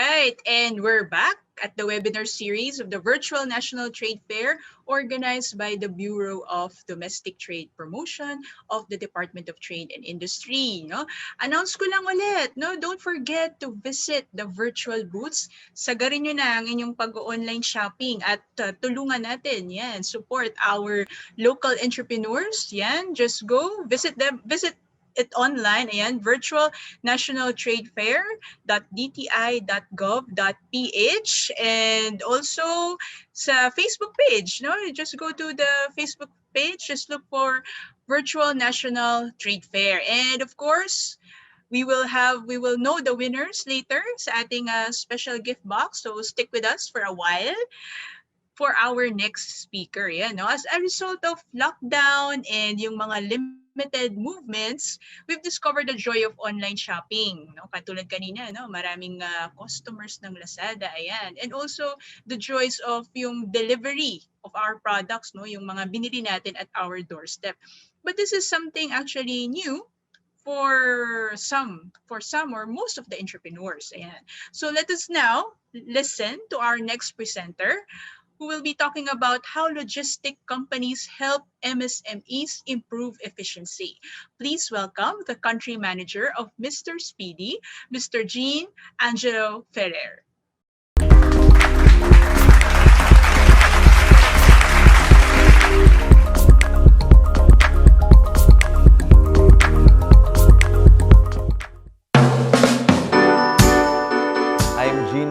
right, and we're back at the webinar series of the Virtual National Trade Fair organized by the Bureau of Domestic Trade Promotion of the Department of Trade and Industry. No? Announce ko lang ulit, no? Don't forget to visit the virtual booths. Sagarin nyo na ang inyong pag-online shopping at tulungan natin. Yan, support our local entrepreneurs. Yan, just go visit them, visit it online. Ayan, Virtual National Trade Fair .dti.gov.ph, and also sa Facebook page. No, just go to the Facebook page. Just look for Virtual National Trade Fair, and of course, we will know the winners later sa ating special gift box. So stick with us for a while for our next speaker. Yeah, no? As a result of lockdown and yung mga limited movements, we've discovered the joy of online shopping. No? Katulad kanina, no? Maraming customers ng Lazada, ayan. And also the joys of yung delivery of our products, no? Yung mga binili natin at our doorstep. But this is something actually new for some or most of the entrepreneurs. Ayan. So let us now listen to our next presenter, who will be talking about how logistic companies help MSMEs improve efficiency. Please welcome the country manager of Mr. Speedy, Mr. Angelo Ferrer.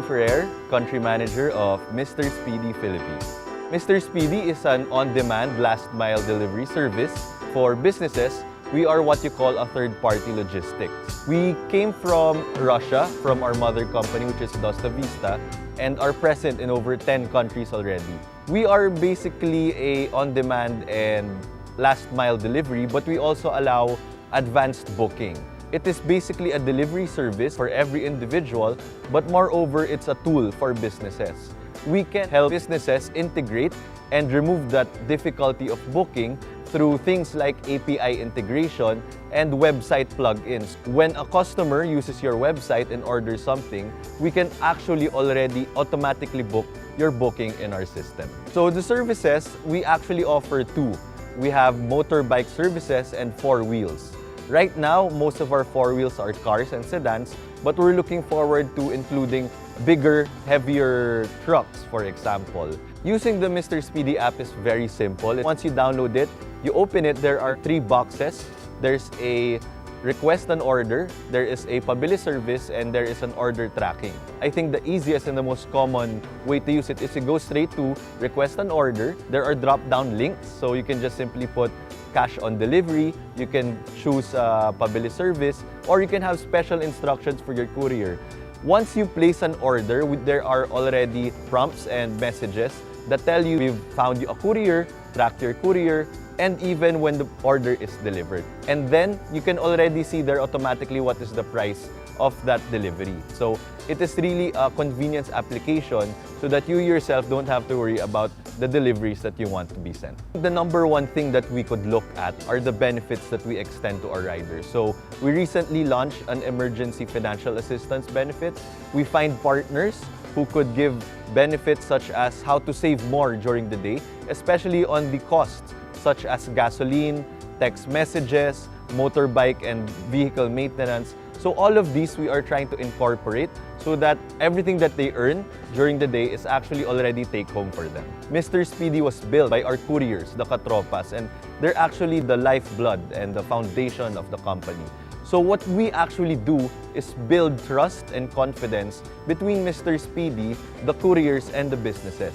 Ferrer, Country Manager of Mr. Speedy Philippines. Mr. Speedy is an on-demand last-mile delivery service for businesses. We are what you call a third-party logistics. We came from Russia, from our mother company, which is Dosta Vista, and are present in over 10 countries already. We are basically a on-demand and last-mile delivery, but we also allow advanced booking. It is basically a delivery service for every individual, but moreover, it's a tool for businesses. We can help businesses integrate and remove that difficulty of booking through things like API integration and website plugins. When a customer uses your website and orders something, we can actually already automatically book your booking in our system. So the services, we actually offer two. We have motorbike services and four wheels. Right now, most of our four wheels are cars and sedans, but we're looking forward to including bigger, heavier trucks, for example. Using the Mr. Speedy app is very simple. Once you download it, you open it, there are three boxes. There's a request an order, there is a pabili service, and there is an order tracking. I think the easiest and the most common way to use it is to go straight to request an order. There are drop-down links, so you can just simply put cash on delivery, you can choose pabili service, or you can have special instructions for your courier. Once you place an order, there are already prompts and messages that tell you we've found you a courier, tracked your courier, and even when the order is delivered. And then you can already see there automatically what is the price of that delivery. So it is really a convenience application so that you yourself don't have to worry about the deliveries that you want to be sent. The number one thing that we could look at are the benefits that we extend to our riders. So we recently launched an emergency financial assistance benefit. We find partners who could give benefits such as how to save more during the day, especially on the costs such as gasoline, text messages, motorbike and vehicle maintenance. So all of these we are trying to incorporate so that everything that they earn during the day is actually already take home for them. Mr. Speedy was built by our couriers, the Katropas, and they're actually the lifeblood and the foundation of the company. So what we actually do is build trust and confidence between Mr. Speedy, the couriers, and the businesses.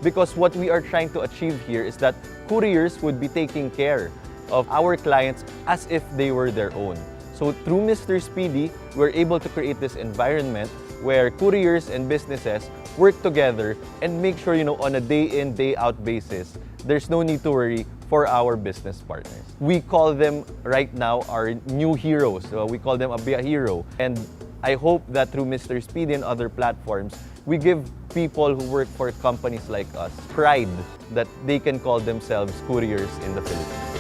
Because what we are trying to achieve here is that couriers would be taking care of our clients as if they were their own. So through Mr. Speedy, we're able to create this environment where couriers and businesses work together and make sure, on a day-in, day-out basis, there's no need to worry for our business partners. We call them right now our new heroes. So we call them a Bia Hero. And I hope that through Mr. Speedy and other platforms, we give people who work for companies like us pride that they can call themselves couriers in the Philippines.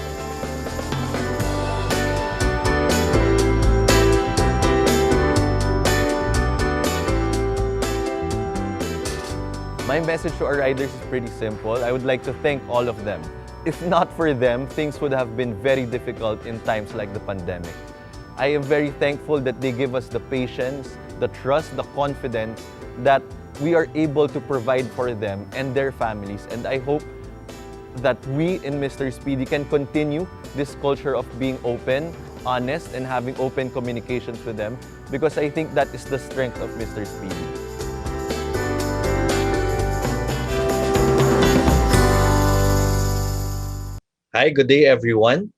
My message to our riders is pretty simple. I would like to thank all of them. If not for them, things would have been very difficult in times like the pandemic. I am very thankful that they give us the patience, the trust, the confidence that we are able to provide for them and their families. And I hope that we in Mr. Speedy can continue this culture of being open, honest, and having open communications with them, because I think that is the strength of Mr. Speedy. Hi, good day, everyone.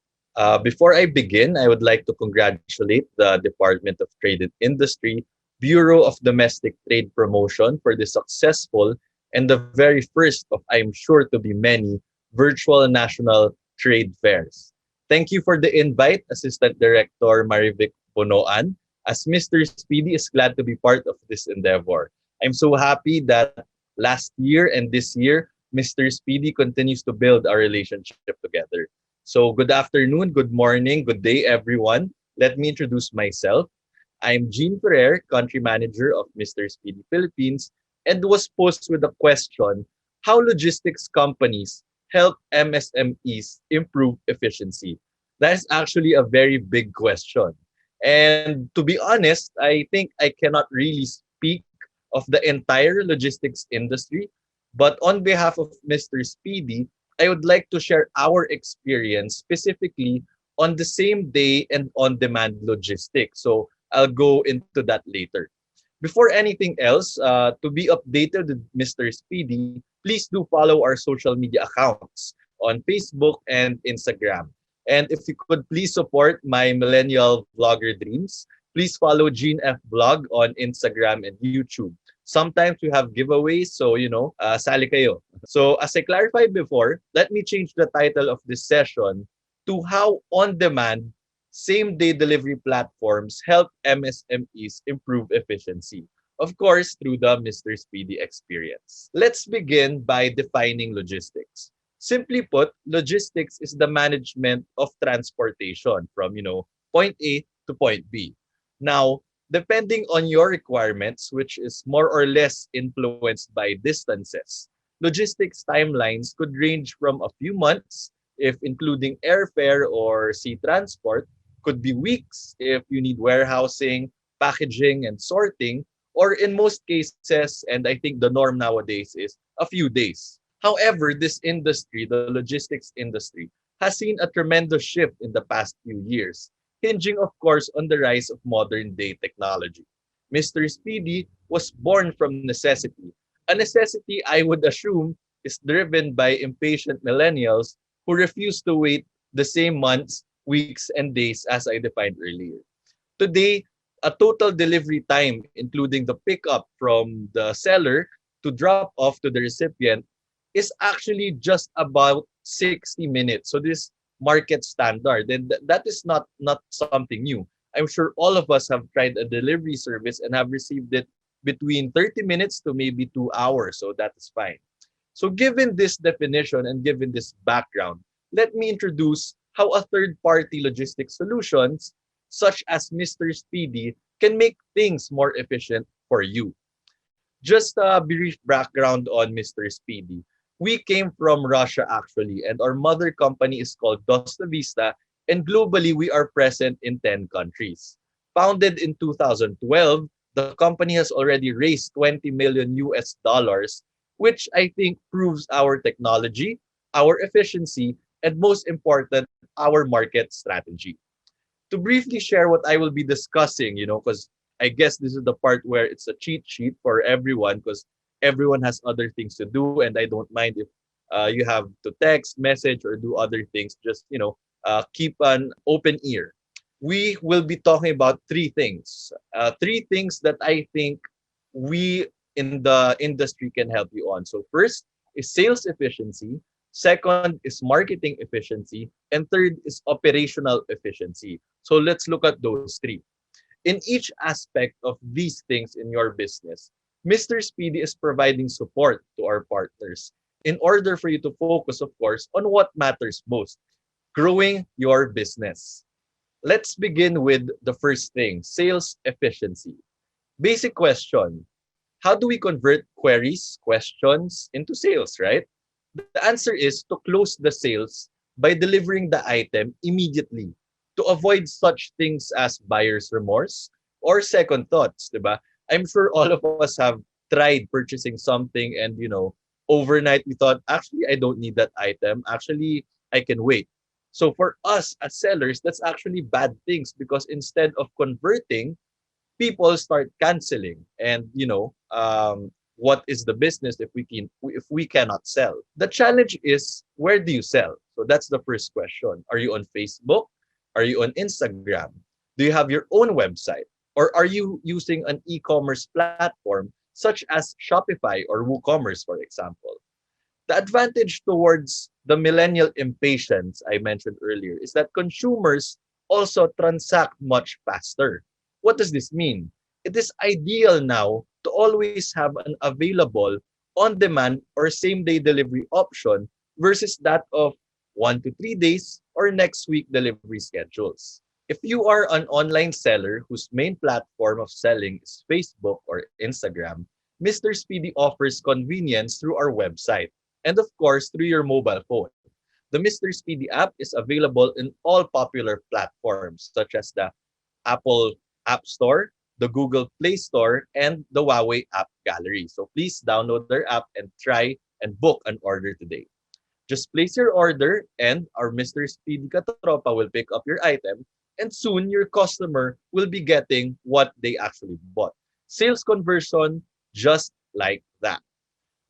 Before I begin, I would like to congratulate the Department of Trade and Industry, Bureau of Domestic Trade Promotion for the successful and the very first of, I'm sure to be many, virtual national trade fairs. Thank you for the invite, Assistant Director Marivic Bonoan, as Mr. Speedy is glad to be part of this endeavor. I'm so happy that last year and this year, Mr. Speedy continues to build our relationship together. So, good afternoon, good morning, good day, everyone. Let me introduce myself. I'm Gene Ferrer, Country Manager of Mr. Speedy Philippines, and was posed with a question: how logistics companies help MSMEs improve efficiency? That is actually a very big question. And to be honest, I think I cannot really speak of the entire logistics industry, but on behalf of Mr. Speedy, I would like to share our experience specifically on the same day and on demand logistics. So I'll go into that later. Before anything else, to be updated with Mr. Speedy, please do follow our social media accounts on Facebook and Instagram. And if you could please support my millennial vlogger dreams, please follow Gene F Vlog on Instagram and YouTube. Sometimes we have giveaways, so sali kayo. So as I clarified before, let me change the title of this session to how on-demand same-day delivery platforms help MSMEs improve efficiency. Of course, through the Mr. Speedy experience. Let's begin by defining logistics. Simply put, logistics is the management of transportation from, point A to point B. Now, depending on your requirements, which is more or less influenced by distances, logistics timelines could range from a few months, if including airfare or sea transport, could be weeks if you need warehousing, packaging, and sorting, or in most cases, and I think the norm nowadays is a few days. However, this industry, the logistics industry, has seen a tremendous shift in the past few years, hinging, of course, on the rise of modern day technology. Mr. Speedy was born from necessity, a necessity I would assume is driven by impatient millennials who refuse to wait the same months, weeks, and days as I defined earlier. Today, a total delivery time, including the pickup from the seller to drop off to the recipient, is actually just about 60 minutes. So this market standard, and that is not something new. I'm sure all of us have tried a delivery service and have received it between 30 minutes to maybe 2 hours, so that is fine. So given this definition and given this background, let me introduce how a third-party logistics solutions such as Mr. Speedy can make things more efficient for you. Just a brief background on Mr. Speedy. We came from Russia actually, and our mother company is called Dosta Vista, and globally we are present in 10 countries. Founded in 2012, the company has already raised 20 million US dollars, which I think proves our technology, our efficiency, and most important, our market strategy. To briefly share what I will be discussing, because I guess this is the part where it's a cheat sheet for everyone, because everyone has other things to do, and I don't mind if you have to text, message, or do other things. Just keep an open ear. We will be talking about three things that I think we in the industry can help you on. So first is sales efficiency. Second is marketing efficiency. And third is operational efficiency. So let's look at those three. In each aspect of these things in your business, Mr. Speedy is providing support to our partners in order for you to focus, of course, on what matters most, growing your business. Let's begin with the first thing, sales efficiency. Basic question. How do we convert queries, questions into sales, right? The answer is to close the sales by delivering the item immediately to avoid such things as buyer's remorse or second thoughts, diba? I'm sure all of us have tried purchasing something and, overnight we thought, actually, I don't need that item. Actually, I can wait. So for us as sellers, that's actually bad things because instead of converting, people start canceling and what is the business if we cannot sell. The challenge is, where do you sell? So that's the first question. Are you on Facebook? Are you on Instagram? Do you have your own website, or are you using an e-commerce platform such as Shopify or WooCommerce, for example? The advantage towards the millennial impatience I mentioned earlier is that consumers also transact much faster. What does this mean? It is ideal now to always have an available on demand or same day delivery option versus that of 1 to 3 days or next week delivery schedules. If you are an online seller whose main platform of selling is Facebook or Instagram, Mr. Speedy offers convenience through our website and of course through your mobile phone. The Mr. Speedy app is available in all popular platforms such as the Apple App Store, the Google Play Store, and the Huawei App Gallery. So please download their app and try and book an order today. Just place your order and our Mr. Speedy Katropa will pick up your item, and soon your customer will be getting what they actually bought. Sales conversion just like that.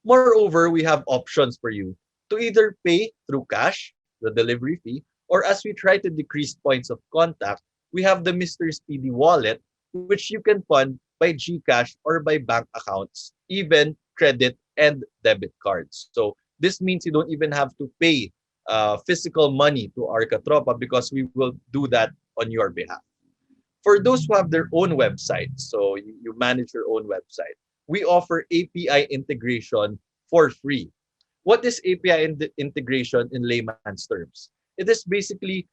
Moreover, we have options for you to either pay through cash, the delivery fee, or as we try to decrease points of contact, we have the Mr. Speedy wallet, which you can fund by GCash or by bank accounts, even credit and debit cards. So this means you don't even have to pay physical money to our Katropa because we will do that on your behalf. For those who have their own website, so you manage your own website, we offer API integration for free. What is API integration in layman's terms? It is basically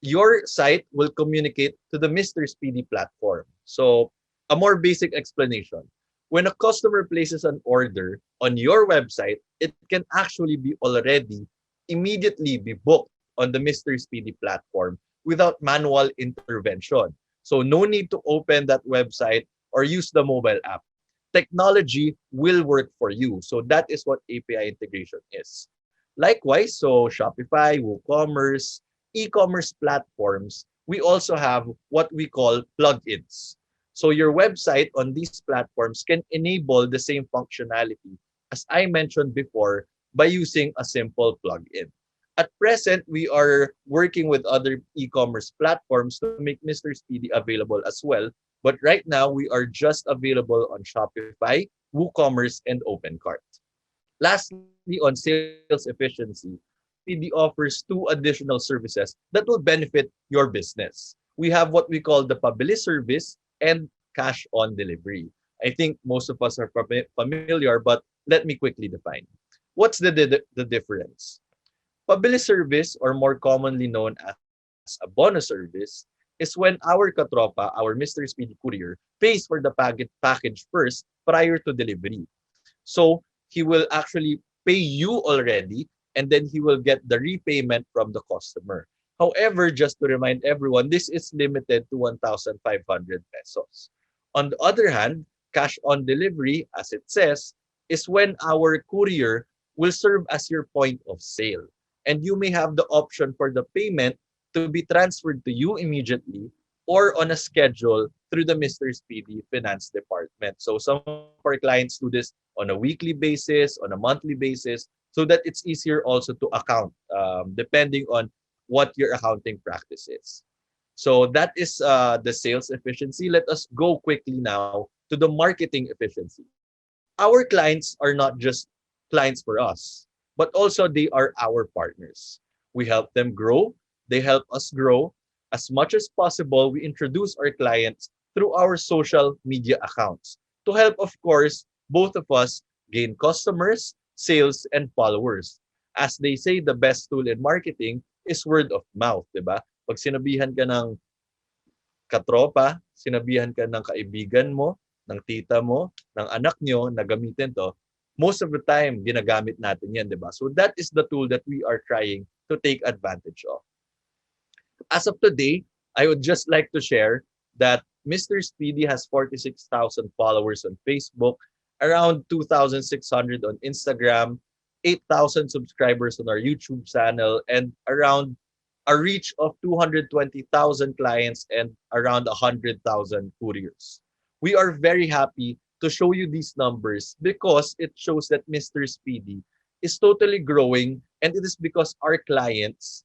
your site will communicate to the Mr. Speedy platform. So, a more basic explanation. When a customer places an order on your website, it can actually be already immediately be booked on the Mr. Speedy platform without manual intervention. So no need to open that website or use the mobile app. Technology will work for you. So that is what API integration is. Likewise, so Shopify, WooCommerce, e-commerce platforms, we also have what we call plugins. So your website on these platforms can enable the same functionality as I mentioned before by using a simple plugin. At present, we are working with other e-commerce platforms to make Mr. Speedy available as well. But right now, we are just available on Shopify, WooCommerce, and OpenCart. Lastly, on sales efficiency, Mr. Speedy offers two additional services that will benefit your business. We have what we call the Pabili service and cash on delivery. I think most of us are familiar, but let me quickly define. What's the difference? Pabili service, or more commonly known as a bonus service, is when our katropa, our Mr. Speedy courier, pays for the package first prior to delivery. So he will actually pay you already, and then he will get the repayment from the customer. However, just to remind everyone, this is limited to 1,500 pesos. On the other hand, cash on delivery, as it says, is when our courier will serve as your point of sale. And you may have the option for the payment to be transferred to you immediately or on a schedule through the Mr. Speedy Finance Department. So some of our clients do this on a weekly basis, on a monthly basis, so that it's easier also to account depending on what your accounting practice is. So that is the sales efficiency. Let us go quickly now to the marketing efficiency. Our clients are not just clients for us, but also they are our partners. We help them grow, they help us grow. As much as possible, we introduce our clients through our social media accounts to help, of course, both of us gain customers, sales, and followers. As they say, the best tool in marketing is word of mouth, di ba? Pag sinabihan ka ng katropa, sinabihan ka ng kaibigan mo, ng tita mo, ng anak nyo na gamitin to, most of the time, ginagamit natin yan, di ba? So that is the tool that we are trying to take advantage of. As of today, I would just like to share that Mr. Speedy has 46,000 followers on Facebook, around 2,600 on Instagram, 8,000 subscribers on our YouTube channel, and around a reach of 220,000 clients and around 100,000 couriers. We are very happy to show you these numbers because it shows that Mr. Speedy is totally growing, and it is because our clients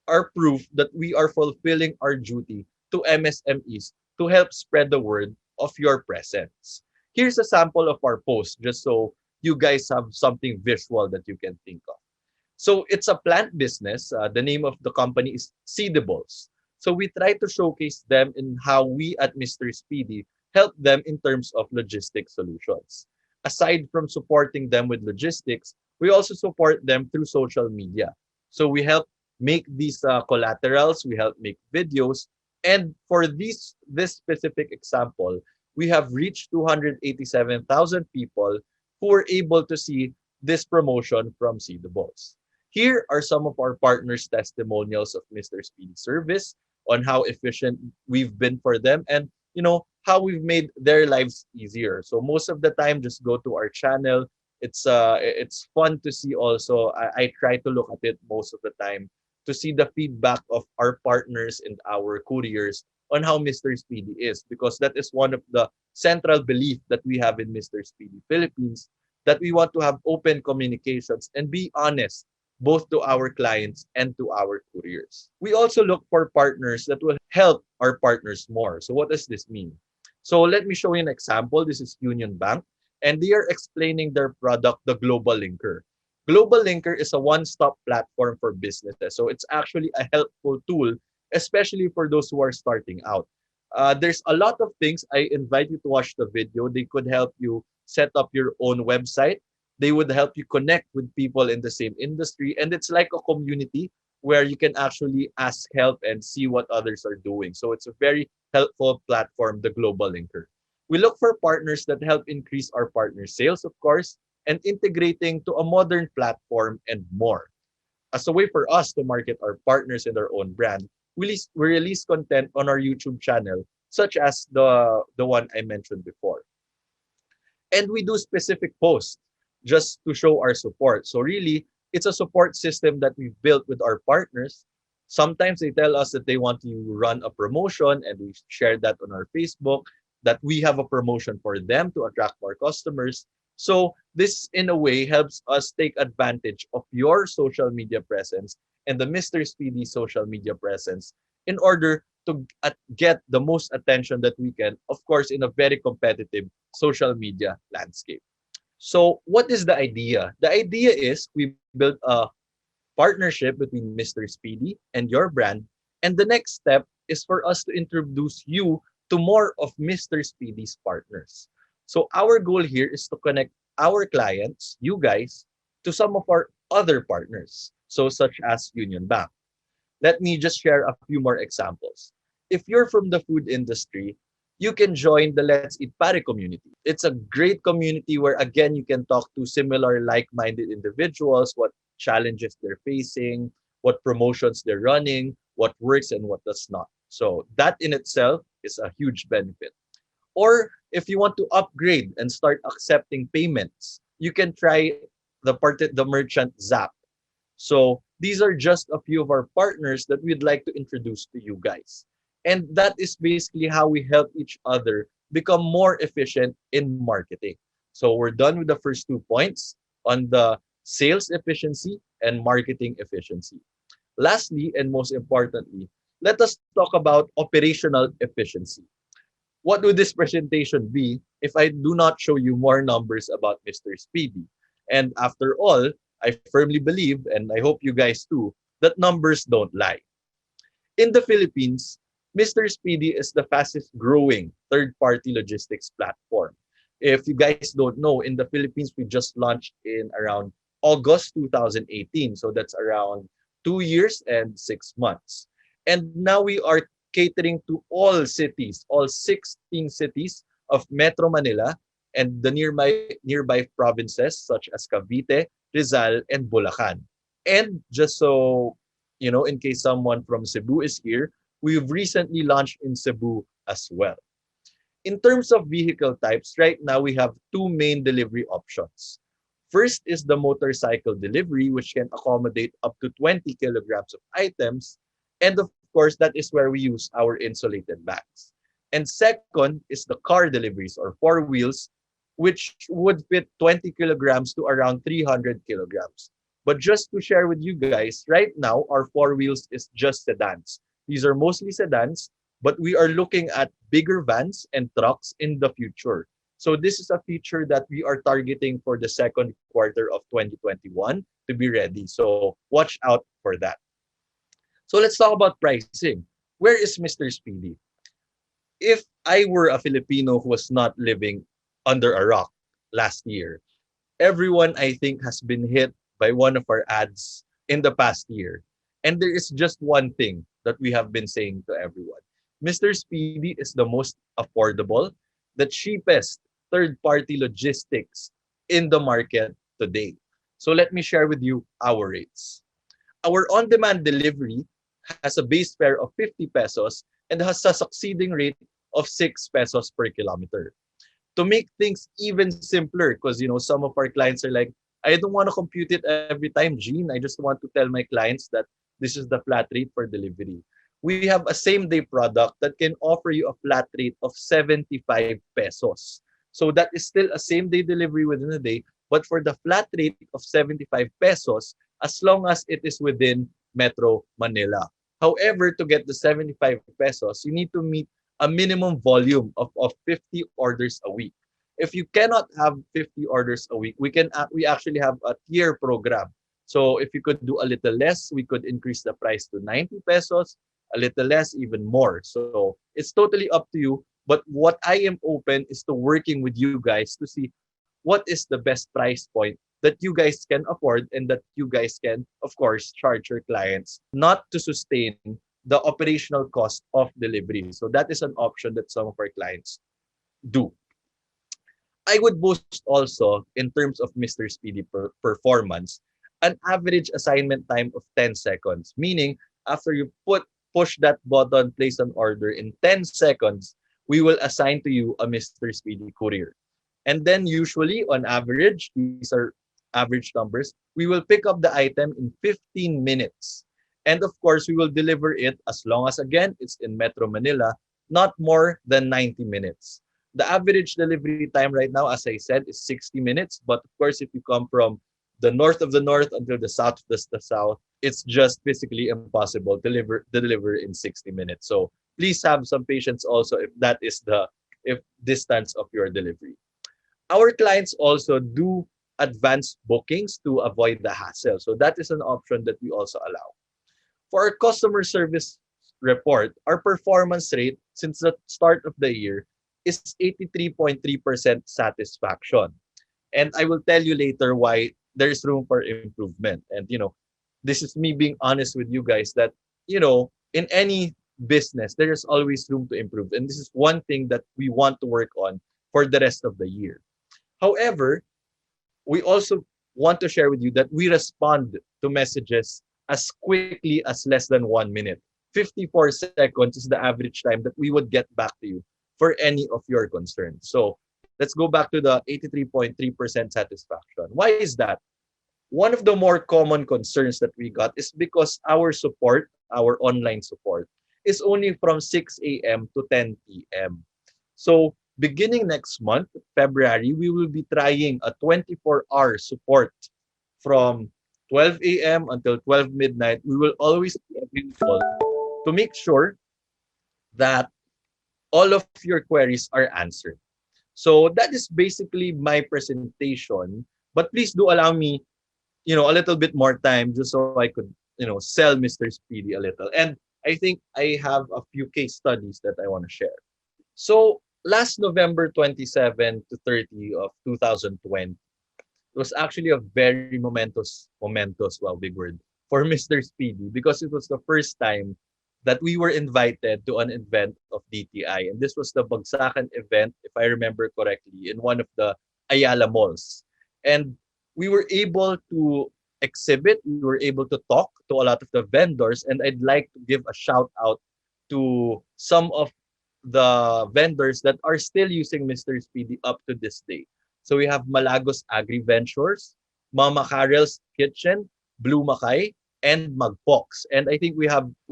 are proof that we are fulfilling our duty to MSMEs to help spread the word of your presence. Here's a sample of our post just so you guys have something visual that you can think of. So it's a plant business. The name of the company is Seedables. So we try to showcase them in how we at Mr. Speedy help them in terms of logistic solutions. Aside from supporting them with logistics, we also support them through social media. So we help make these collaterals, we help make videos, and for this specific example, we have reached 287,000 people who were able to see this promotion from Seedables. Here are some of our partners' testimonials of Mr. Speedy service on how efficient we've been for them and how we've made their lives easier. So most of the time, just go to our channel. It's fun to see also. I try to look at it most of the time to see the feedback of our partners and our couriers on how Mr. Speedy is, because that is one of the central belief that we have in Mr. Speedy Philippines, that we want to have open communications and be honest both to our clients and to our couriers. We also look for partners that will help our partners more. So what does this mean? So let me show you an example. This is Union Bank, and they are explaining their product, the Global Linker. Global Linker is a one-stop platform for businesses. So it's actually a helpful tool, especially for those who are starting out. There's a lot of things. I invite you to watch the video. They could help you set up your own website. They would help you connect with people in the same industry. And it's like a community where you can actually ask help and see what others are doing. So it's a very helpful platform, the Global Linker. We look for partners that help increase our partner sales, of course, and integrating to a modern platform and more. As a way for us to market our partners and our own brand, we release content on our YouTube channel, such as the one I mentioned before. And we do specific posts just to show our support. So really, it's a support system that we've built with our partners. Sometimes they tell us that they want to run a promotion, and we share that on our Facebook, that we have a promotion for them to attract more customers. So this, in a way, helps us take advantage of your social media presence and the Mr. Speedy social media presence in order to get the most attention that we can, of course, in a very competitive social media landscape. So what is the idea? The idea is we build a partnership between Mr. Speedy and your brand. And the next step is for us to introduce you to more of Mr. Speedy's partners. So our goal here is to connect our clients, you guys, to some of our other partners, so such as Union Bank. Let me just share a few more examples. If you're from the food industry, you can join the Let's Eat Pare community. It's a great community where, again, you can talk to similar like-minded individuals, what challenges they're facing, what promotions they're running, what works and what does not. So that in itself is a huge benefit. Or if you want to upgrade and start accepting payments, you can try the merchant Zap. So these are just a few of our partners that we'd like to introduce to you guys. And that is basically how we help each other become more efficient in marketing. So we're done with the first 2 points on the sales efficiency and marketing efficiency. Lastly, and most importantly, let us talk about operational efficiency. What would this presentation be if I do not show you more numbers about Mr. Speedy? And after all, I firmly believe, and I hope you guys too, that numbers don't lie. In the Philippines, Mr. Speedy is the fastest growing third-party logistics platform. If you guys don't know, in the Philippines, we just launched in around August 2018. So that's around 2 years and 6 months. And now we are catering to all cities, all 16 cities of Metro Manila and the nearby provinces such as Cavite, Rizal, and Bulacan. And just so you know, in case someone from Cebu is here, we've recently launched in Cebu as well. In terms of vehicle types, right now we have two main delivery options. First is the motorcycle delivery, which can accommodate up to 20 kilograms of items. And of course, that is where we use our insulated bags. And second is the car deliveries or four wheels, which would fit 20 kilograms to around 300 kilograms. But just to share with you guys, right now, our four wheels is just sedans. These are mostly sedans, but we are looking at bigger vans and trucks in the future. So this is a feature that we are targeting for the second quarter of 2021 to be ready. So watch out for that. So let's talk about pricing. Where is Mr. Speedy? If I were a Filipino who was not living under a rock last year, everyone I think has been hit by one of our ads in the past year. And there is just one thing that we have been saying to everyone. Mr. Speedy is the most affordable, the cheapest third-party logistics in the market today. So let me share with you our rates. Our on-demand delivery has a base fare of 50 pesos and has a succeeding rate of 6 pesos per kilometer. To make things even simpler, because some of our clients are like, I don't want to compute it every time, Gene. I just want to tell my clients that this is the flat rate for delivery. We have a same day product that can offer you a flat rate of 75 pesos. So that is still a same day delivery within a day, but for the flat rate of 75 pesos, as long as it is within Metro Manila. However, to get the 75 pesos, you need to meet a minimum volume of 50 orders a week. If you cannot have 50 orders a week, we actually have a tier program. So if you could do a little less, we could increase the price to 90 pesos, a little less, even more. So it's totally up to you. But what I am open is to working with you guys to see what is the best price point that you guys can afford and that you guys can, of course, charge your clients, not to sustain the operational cost of delivery. So that is an option that some of our clients do. I would boast also, in terms of Mr. Speedy performance, an average assignment time of 10 seconds, meaning after you push that button, place an order in 10 seconds, we will assign to you a Mr. Speedy courier. And then usually on average, these are average numbers, we will pick up the item in 15 minutes. And of course, we will deliver it as long as, again, it's in Metro Manila, not more than 90 minutes. The average delivery time right now, as I said, is 60 minutes. But of course, if you come from the north of the north until the south of the south, it's just physically impossible to deliver in 60 minutes. So please have some patience also if that is the if distance of your delivery. Our clients also do advanced bookings to avoid the hassle. So that is an option that we also allow. For our customer service report, our performance rate since the start of the year is 83.3% satisfaction. And I will tell you later why there's room for improvement. And this is me being honest with you guys that in any business there is always room to improve. And this is one thing that we want to work on for the rest of the year. However, we also want to share with you that we respond to messages as quickly as less than 1 minute. 54 seconds is the average time that we would get back to you for any of your concerns. So let's go back to the 83.3% satisfaction. Why is that? One of the more common concerns that we got is because our support, our online support, is only from 6 a.m. to 10 p.m. So beginning next month, February, we will be trying a 24-hour support from 12 a.m. until 12 midnight. We will always be available to make sure that all of your queries are answered. So that is basically my presentation. But please do allow me, a little bit more time just so I could, sell Mr. Speedy a little. And I think I have a few case studies that I want to share. So last November 27 to 30 of 2020, it was actually a very momentous, wow, big word, for Mr. Speedy because it was the first time that we were invited to an event of DTI. And this was the Bagsakan event, if I remember correctly, in one of the Ayala malls. And we were able to exhibit, we were able to talk to a lot of the vendors. And I'd like to give a shout out to some of the vendors that are still using Mr. Speedy up to this day. So we have Malagos Agri Ventures, Mama Carol's Kitchen, Blue Makay, and Magpox. And I think we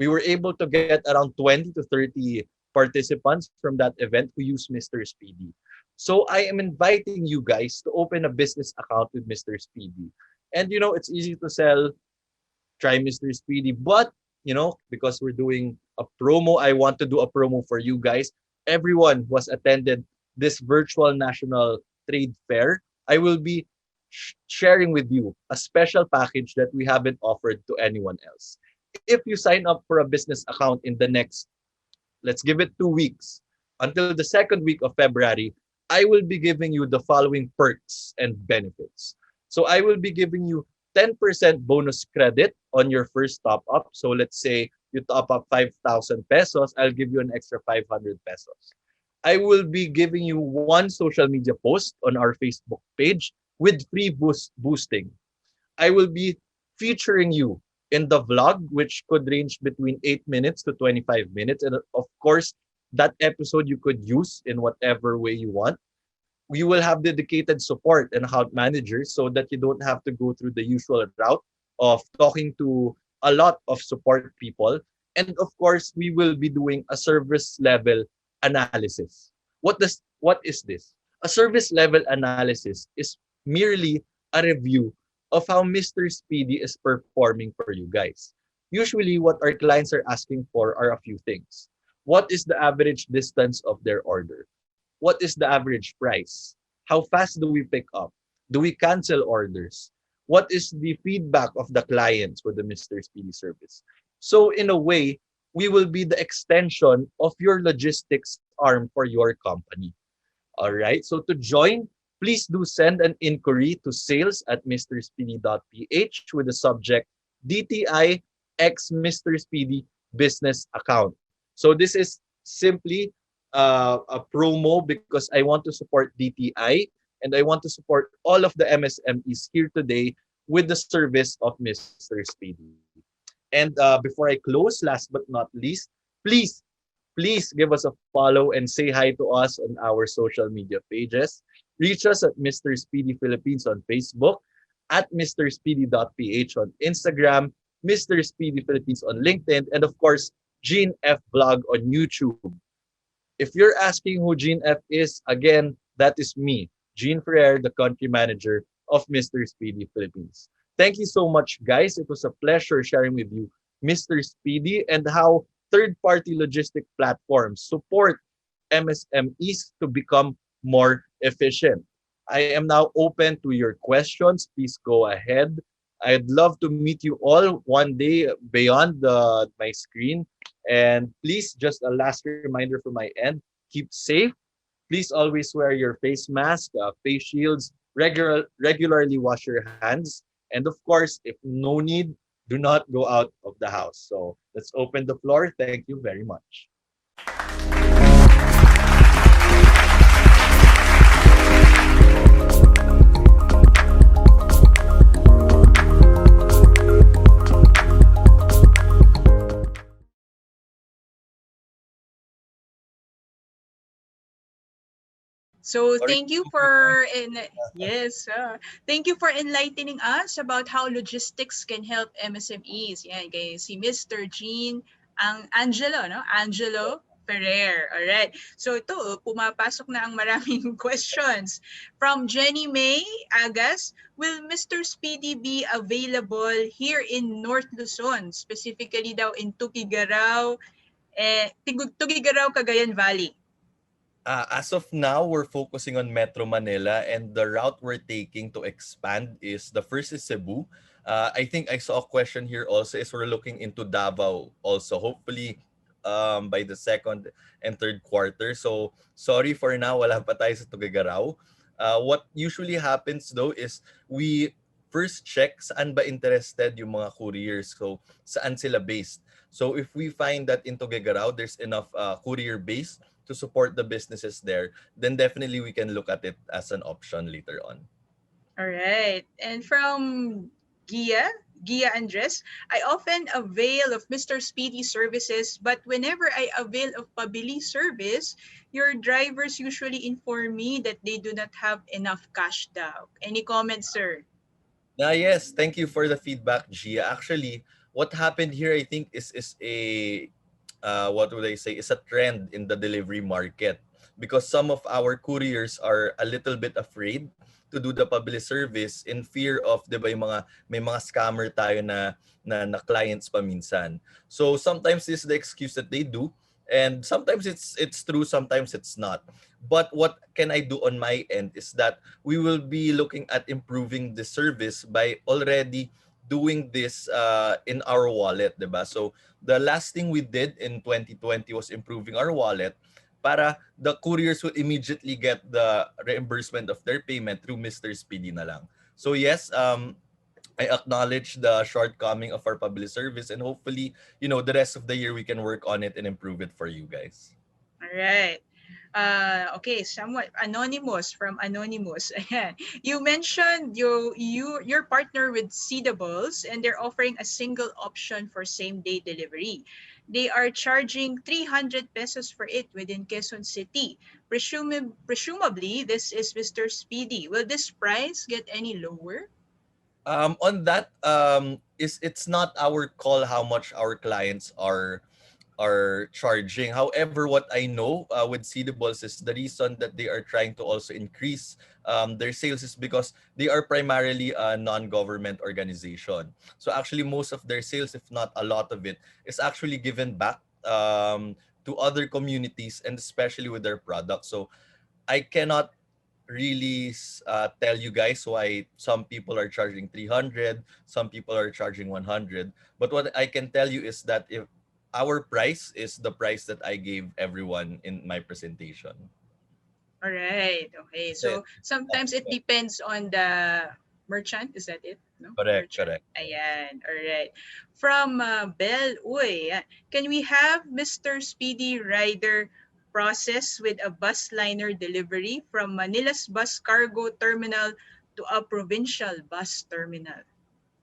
were able to get around 20 to 30 participants from that event who use Mr. Speedy. So I am inviting you guys to open a business account with Mr. Speedy. And it's easy to sell, try Mr. Speedy, but because we're doing a promo, I want to do a promo for you guys. Everyone who has attended this virtual national trade fair, I will be sharing with you a special package that we haven't offered to anyone else. If you sign up for a business account in the next, let's give it 2 weeks, until the second week of February, I will be giving you the following perks and benefits. So I will be giving you 10% bonus credit on your first top up. So let's say you top up 5,000 pesos, I'll give you an extra 500 pesos. I will be giving you one social media post on our Facebook page with free boosting. I will be featuring you in the vlog, which could range between 8 minutes to 25 minutes. And of course, that episode you could use in whatever way you want. You will have dedicated support and account managers so that you don't have to go through the usual route of talking to a lot of support people. And of course, we will be doing a service level analysis. What is this? A service level analysis is merely a review of how Mr. Speedy is performing for you guys. Usually, what our clients are asking for are a few things. What is the average distance of their order? What is the average price? How fast do we pick up? Do we cancel orders? What is the feedback of the clients for the Mr. Speedy service? So in a way, we will be the extension of your logistics arm for your company. All right. So to join, please do send an inquiry to sales@mrspeedy.ph with the subject DTI X Mr. Speedy business account. So this is simply a promo because I want to support DTI and I want to support all of the MSMEs here today with the service of Mr. Speedy. And before I close, last but not least, please, please give us a follow and say hi to us on our social media pages. Reach us at Mr. Speedy Philippines on Facebook, at mrspeedy.ph on Instagram, Mr. Speedy Philippines on LinkedIn, and of course, Gene F Vlog on YouTube. If you're asking who Gene F is, again, that is me, Gene Ferrer, the country manager of Mr. Speedy Philippines. Thank you so much, guys. It was a pleasure sharing with you Mr. Speedy and how third-party logistic platforms support MSMEs to become more efficient. I am now open to your questions. Please go ahead. I'd love to meet you all one day beyond my screen. And please, just a last reminder from my end, keep safe. Please always wear your face mask, face shields, regularly wash your hands. And of course, if no need, do not go out of the house. So let's open the floor. Thank you very much. So Sorry. thank you for yes, thank you for enlightening us about how logistics can help MSMEs. Yeah, guys, si Mr. Jean Angelo, no? Angelo Ferrer. All right. So ito, pumapasok na ang maraming questions. From Jenny May Agas, will Mr. Speedy be available here in North Luzon, specifically daw in Tugigaraw, Tugigaraw, Cagayan Valley? As of now, we're focusing on Metro Manila, and the route we're taking to expand is the first is Cebu. I think I saw a question here also is we're looking into Davao also, hopefully by the second and third quarter. So sorry for now, wala pa tayo sa Tuguegarao. What usually happens though is we first check saan ba interested yung mga couriers. So, saan sila based. So, if we find that in Tuguegarao, there's enough courier base to support the businesses there, then definitely we can look at it as an option later on. All right. And from Gia, Gia Andres, I often avail of Mr. Speedy services, but whenever I avail of Pabili service, your drivers usually inform me that they do not have enough cash daw. Any comments, sir? Yes, thank you for the feedback, Gia. Actually, what happened here, I think, is a what would I say, is a trend in the delivery market because some of our couriers are a little bit afraid to do the public service in fear of 'di ba yung mga may mga scammer tayo na clients pa minsan. So sometimes this is the excuse that they do and sometimes it's true, sometimes it's not. But what can I do on my end is that we will be looking at improving the service by already doing this in our wallet, 'di ba? So the last thing we did in 2020 was improving our wallet para the couriers would immediately get the reimbursement of their payment through Mr. Speedy na lang. So yes, I acknowledge the shortcoming of our public service and hopefully, the rest of the year we can work on it and improve it for you guys. All right. Okay, somewhat anonymous from anonymous. Ayan. You mentioned your partner with Seedables and they're offering a single option for same day delivery. They are charging 300 pesos for it within Quezon City. Presumably, this is Mr. Speedy. Will this price get any lower? On that, is it's not our call how much our clients are charging. However, what I know with Seedables is the reason that they are trying to also increase their sales is because they are primarily a non-government organization. So actually, most of their sales, if not a lot of it, is actually given back to other communities and especially with their products. So I cannot really tell you guys why some people are charging 300, some people are charging 100. But what I can tell you is that if our price is the price that I gave everyone in my presentation. All right. Okay. That's it. So sometimes it depends on the merchant. Is that it? No? Correct, Merchant. correct. Ayan. All right. From Bell Uy, can we have Mr. Speedy Rider process with a bus liner delivery from Manila's bus cargo terminal to a provincial bus terminal?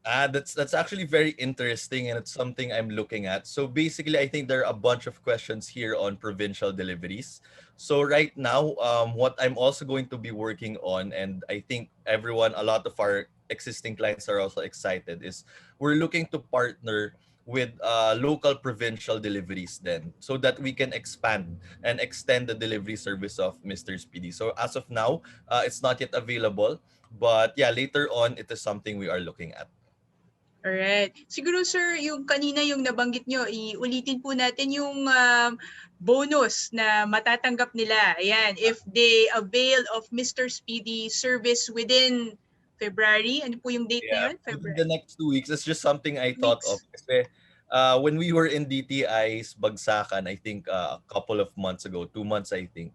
That's actually very interesting and it's something I'm looking at. So basically, I think there are a bunch of questions here on provincial deliveries. So right now, what I'm also going to be working on, and I think a lot of our existing clients are also excited, is we're looking to partner with local provincial deliveries then so that we can expand and extend the delivery service of Mr. Speedy. So as of now, it's not yet available, but yeah, later on, it is something we are looking at. Alright. Siguro sir, yung kanina yung nabanggit nyo, iulitin po natin yung bonus na matatanggap nila. Ayan, if they avail of Mr. Speedy service within February, ano po yung date na Yeah, yun? within February. the next 2 weeks, it's just something I thought of. Weeks. Kasi when we were in DTI's Bagsakan, I think a couple of months ago, 2 months I think,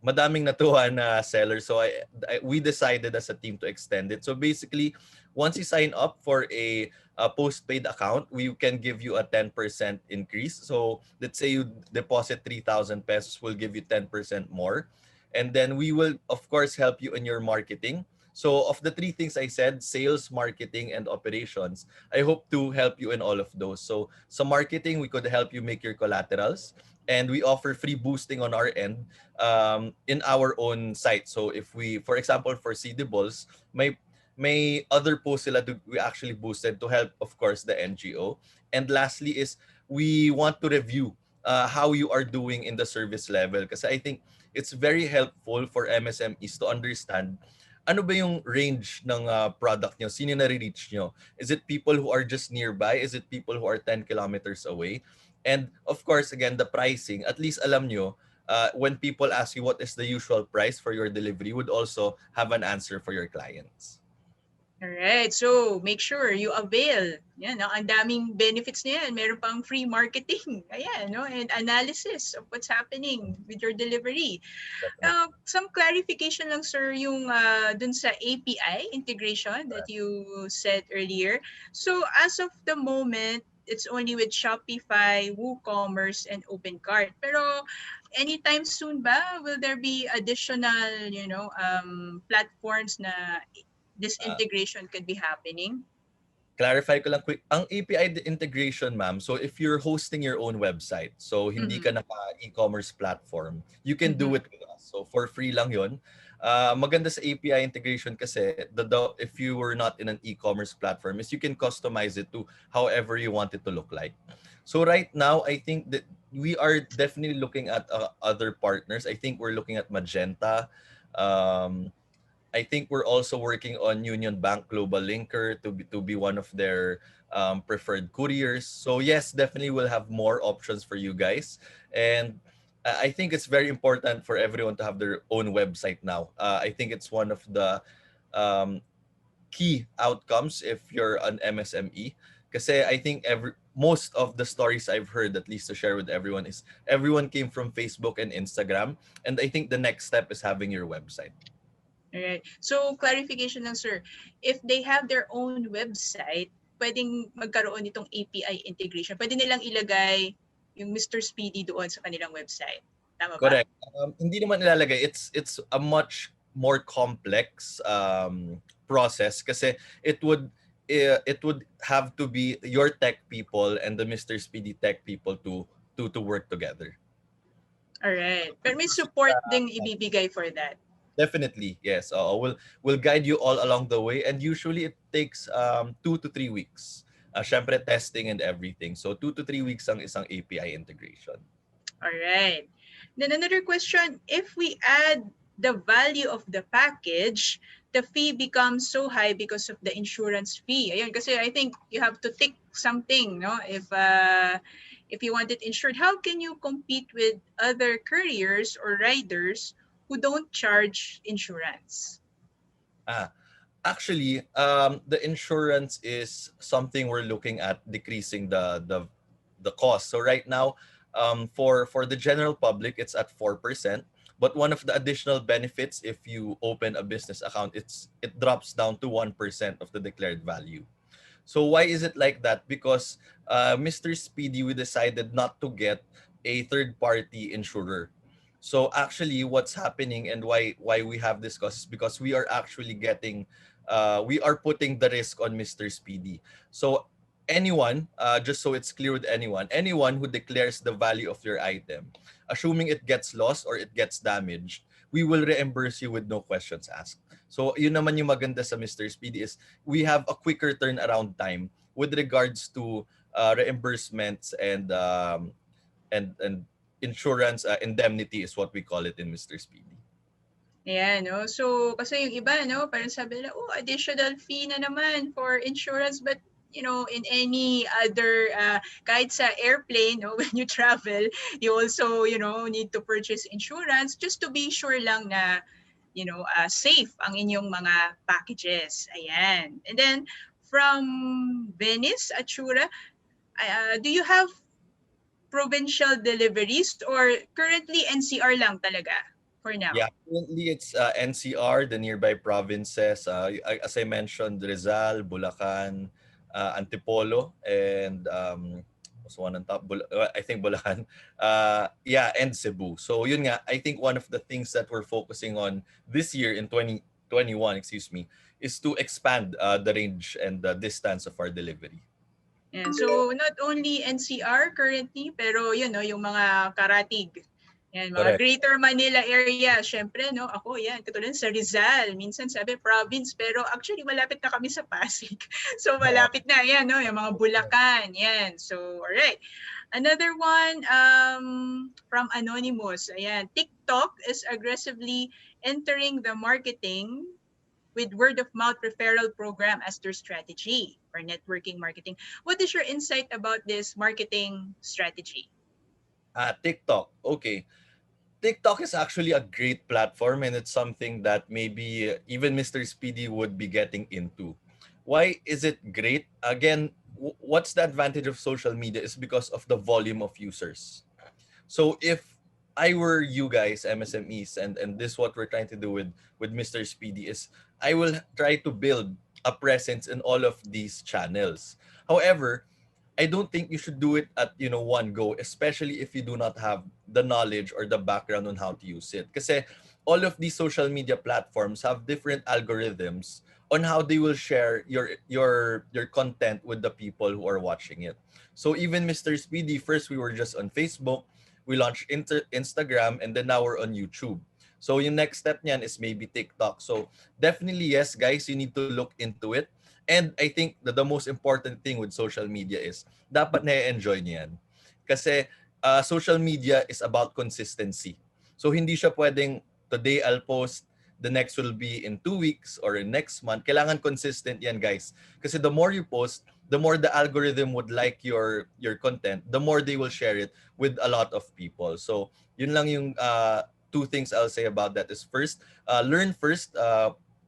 madaming natuwa na sellers. So we decided as a team to extend it. So basically, once you sign up for a postpaid account, we can give you a 10% increase. So let's say you deposit 3,000 pesos, we'll give you 10% more. And then we will, of course, help you in your marketing. So of the three things I said, sales, marketing, and operations, I hope to help you in all of those. So marketing, we could help you make your collaterals. And we offer free boosting on our end in our own site. So if we, for example, for CDBulls, may other posts sila we actually boosted to help, of course, the NGO. And lastly is we want to review how you are doing in the service level. Because I think it's very helpful for MSMEs to understand ano ba yung range ng product nyo? Sino nare-reach nyo? Is it people who are just nearby? Is it people who are 10 kilometers away? And of course, again, the pricing, at least alam nyo, when people ask you what is the usual price for your delivery, would also have an answer for your clients. Alright, so make sure you avail. Yan, no? Ang daming benefits niyan. Meron pang free marketing. Ayan, no? And analysis of what's happening with your delivery. Some clarification lang, sir, yung dun sa API integration that you said earlier. So as of the moment, it's only with Shopify, WooCommerce, and OpenCart. Pero anytime soon ba, will there be additional, platforms na this Uh, integration could be happening? Clarify ko lang quick. Ang API integration, ma'am, so if you're hosting your own website, so hindi Mm-hmm. ka naka-e-commerce platform, you can Mm-hmm. do it with us. So for free lang yun. Maganda sa API integration kasi if you were not in an e-commerce platform is you can customize it to however you want it to look like. So right now, I think that we are definitely looking at other partners. I think we're looking at Magenta. Um, I think we're also working on Union Bank Global Linker to be one of their preferred couriers. So yes, definitely we'll have more options for you guys, and I think it's very important for everyone to have their own website now. I think it's one of the um, key outcomes if you're an MSME. Because I think most of the stories I've heard, at least to share with everyone, is everyone came from Facebook and Instagram, and I think the next step is having your website. Alright. So, clarification lang, sir. If they have their own website, pwedeng magkaroon nitong API integration. Pwede nilang ilagay yung Mr. Speedy doon sa kanilang website. Tama ba? Correct. Hindi naman ilalagay. It's a much more complex process kasi it would have to be your tech people and the Mr. Speedy tech people to work together. Alright. Pero may support ding ibibigay for that. Definitely, yes. We'll guide you all along the way, and usually it takes 2 to 3 weeks. Syempre testing and everything. So 2 to 3 weeks ang isang API integration. Alright. Then another question, if we add the value of the package, the fee becomes so high because of the insurance fee. Ayun, kasi I think you have to tick something, no? If you want it insured, how can you compete with other couriers or riders who don't charge insurance? Ah, Actually, the insurance is something we're looking at decreasing the cost. So right now, for the general public, it's at 4%. But one of the additional benefits, if you open a business account, it drops down to 1% of the declared value. So why is it like that? Because Mr. Speedy, we decided not to get a third-party insurer. So actually, what's happening and why we have this cost is because we are putting the risk on Mr. Speedy. So anyone, just so it's clear with anyone who declares the value of your item, assuming it gets lost or it gets damaged, we will reimburse you with no questions asked. So yun naman yung maganda sa Mr. Speedy is we have a quicker turnaround time with regards to reimbursements and insurance indemnity is what we call it in Mr. Speedy. Ayan, no? So, kasi yung iba, no? Parang sabi nila, oh, additional fee na naman for insurance. But, in any other, kahit sa airplane, no? When you travel, you also, need to purchase insurance just to be sure lang na, safe ang inyong mga packages. Ayan. And then, from Venice, Achura, do you have provincial deliveries or currently NCR lang talaga for now? Yeah, currently it's NCR, the nearby provinces. As I mentioned, Rizal, Bulacan, Antipolo, and what's one on top? I think Bulacan. Yeah, and Cebu. So yun nga, I think one of the things that we're focusing on this year in 2021, excuse me, is to expand the range and the distance of our delivery. And so not only NCR currently, pero yun, no, yung mga karatig. Yan, mga Correct. Greater Manila area, syempre, no, ako yan, katulad sa Rizal, minsan sabi province, pero actually malapit na kami sa Pasig. So malapit na yan, no, yung mga Bulacan, yan. So, alright. Another one from Anonymous, ayan, TikTok is aggressively entering the marketing with word of mouth referral program as their strategy for networking marketing. What is your insight about this marketing strategy? TikTok. Okay. TikTok is actually a great platform and it's something that maybe even Mr. Speedy would be getting into. Why is it great? Again, what's the advantage of social media is because of the volume of users. So if I were you guys, MSMEs, and this what we're trying to do with Mr. Speedy is I will try to build a presence in all of these channels. However, I don't think you should do it at one go, especially if you do not have the knowledge or the background on how to use it. Kasi all of these social media platforms have different algorithms on how they will share your content with the people who are watching it. So even Mr. Speedy, first we were just on Facebook, we launched Instagram, and then now we're on YouTube. So yung next step niyan is maybe TikTok. So definitely yes, guys, you need to look into it. And I think the most important thing with social media is dapat na-enjoy niyo yan. Kasi social media is about consistency. So hindi siya pwedeng today I'll post, the next will be in 2 weeks or in next month. Kailangan consistent yan, guys. Kasi the more you post, the more the algorithm would like your content, the more they will share it with a lot of people. So yun lang yung two things I'll say about that is first, learn first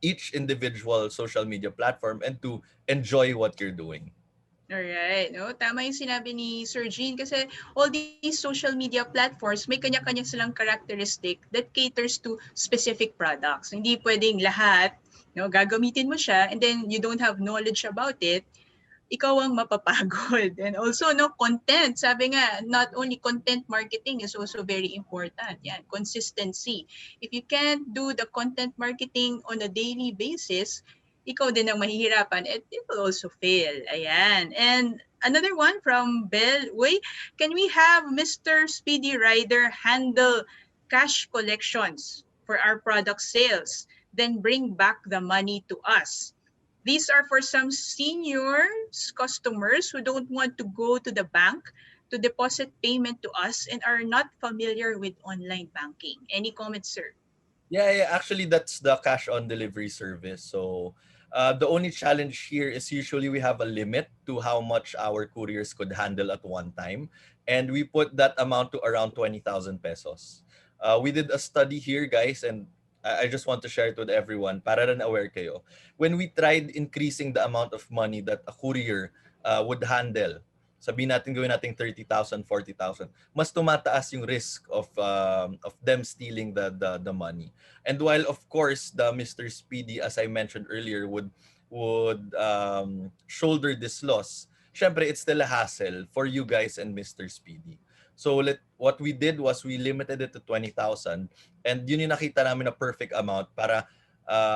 each individual social media platform, and to enjoy what you're doing. Alright, no? Tama yung sinabi ni Sir Jean kasi all these social media platforms, may kanya-kanya silang characteristic that caters to specific products. Hindi pwedeng lahat, no, gagamitin mo siya and then you don't have knowledge about it, ikaw ang mapapagod. And also, no, content. Sabi nga, not only content marketing is also very important. Yan, consistency. If you can't do the content marketing on a daily basis, ikaw din ang mahihirapan. It will also fail. Ayan. And another one from Bell. Uy, can we have Mr. Speedy Rider handle cash collections for our product sales, then bring back the money to us? These are for some seniors customers who don't want to go to the bank to deposit payment to us and are not familiar with online banking. Any comments, sir? Yeah, actually that's the cash on delivery service. So the only challenge here is usually we have a limit to how much our couriers could handle at one time, and we put that amount to around 20,000 pesos. We did a study here, guys, and I just want to share it with everyone para rin aware kayo. When we tried increasing the amount of money that a courier would handle, sabihin natin gawin natin 30,000, 40,000, mas tumataas yung risk of them stealing the money. And while of course the Mr. Speedy, as I mentioned earlier, would shoulder this loss, syempre it's still a hassle for you guys and Mr. Speedy. So what we did was we limited it to 20,000, and yun yung nakita namin na perfect amount para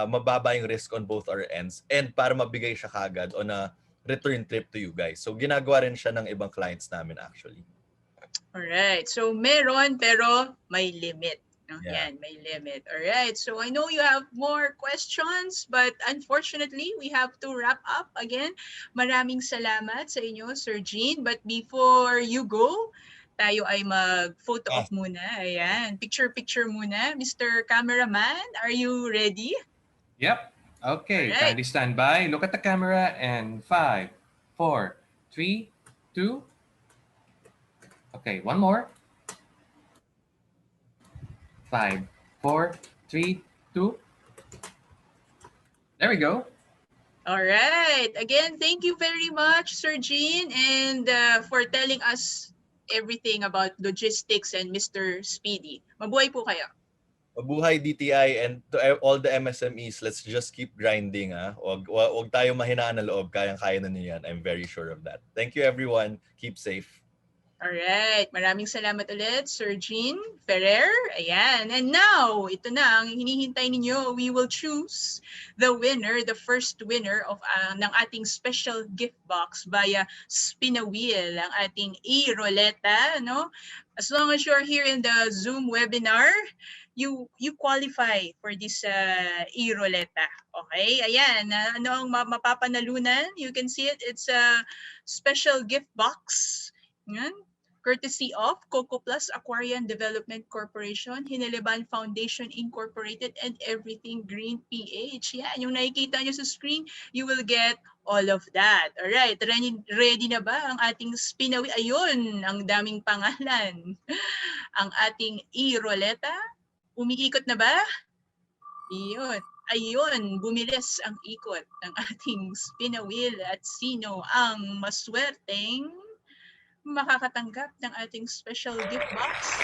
mababa yung risk on both our ends and para mabigay siya kagad on a return trip to you guys. So ginagawa rin siya ng ibang clients namin actually. Alright. So meron pero may limit. No? Yeah. Yan, may limit. Alright. So I know you have more questions but unfortunately we have to wrap up again. Maraming salamat sa inyo, Sir Jean. But before you go, tayo ay mag-photo op muna. Ayan. Picture-picture muna. Mr. Cameraman, are you ready? Yep. Okay, Alright. kindly stand by. Look at the camera and 5, 4, 3, 2. Okay, one more. 5, 4, 3, 2. There we go. All right. Again, thank you very much, Sir Jean, and for telling us everything about logistics and Mr. Speedy. Mabuhay po kayo. Mabuhay DTI, and to all the MSMEs, let's just keep grinding. Wag tayo mahinaan ng loob, kayang-kaya na niyo yan. I'm very sure of that. Thank you everyone. Keep safe. Alright, maraming salamat ulit, Sir Jean Ferrer. Ayan, and now, ito na ang hinihintay ninyo. We will choose the winner, the first winner of ng ating special gift box via Spin a Wheel, ang ating e-roleta. No? As long as you're here in the Zoom webinar, you qualify for this e-roleta. Okay, ayan, ano ang mapapanalunan? You can see it, it's a special gift box. Yan. Courtesy of Coco Plus Aquarian Development Corporation, Hineleban Foundation Incorporated, and Everything Green PH. Yan, yung nakikita nyo sa screen, you will get all of that. Alright, ready na ba ang ating spinawi? Ayun, ang daming pangalan. Ang ating e-roleta, umiikot na ba? Iyon. Ayun, bumilis ang ikot ng ating spin a wheel at sino ang maswerteng makakatanggap ng ating special gift box?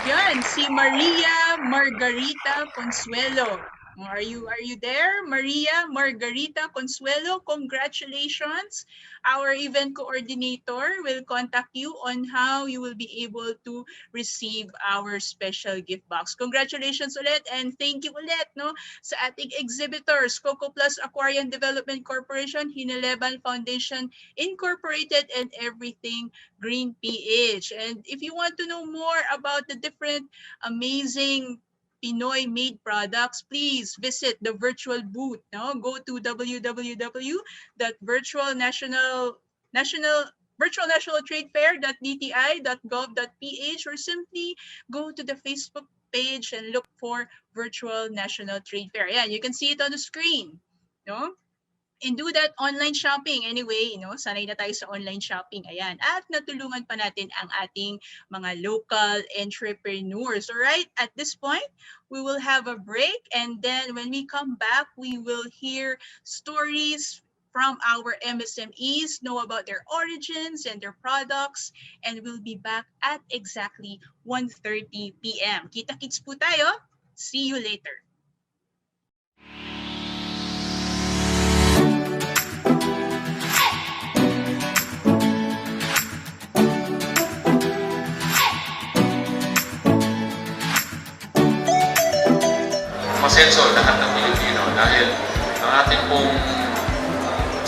Yan, si Maria Margarita Consuelo. Are you there? Maria Margarita Consuelo, congratulations. Our event coordinator will contact you on how you will be able to receive our special gift box. Congratulations ulit and thank you ulit no sa ating exhibitors, Coco Plus Aquarium Development Corporation, Hineleban Foundation Incorporated, and Everything Green PH. And if you want to know more about the different amazing Pinoy-made products, please visit the virtual booth. No? Go to www.virtualnationaltradefair.dti.gov.ph or simply go to the Facebook page and look for Virtual National Trade Fair. Yeah, you can see it on the screen. No? And do that online shopping anyway, sanay na tayo sa online shopping, ayan. At natulungan pa natin ang ating mga local entrepreneurs. Alright, at this point, we will have a break and then when we come back, we will hear stories from our MSMEs, know about their origins and their products, and we'll be back at exactly 1:30 p.m. Kita-kits po tayo. See you later. Masenso lahat ng Pilipino dahil ang ating pong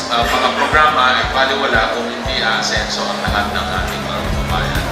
mga programa ay baliwala kung hindi aasenso ang lahat ng ating mga kababayan.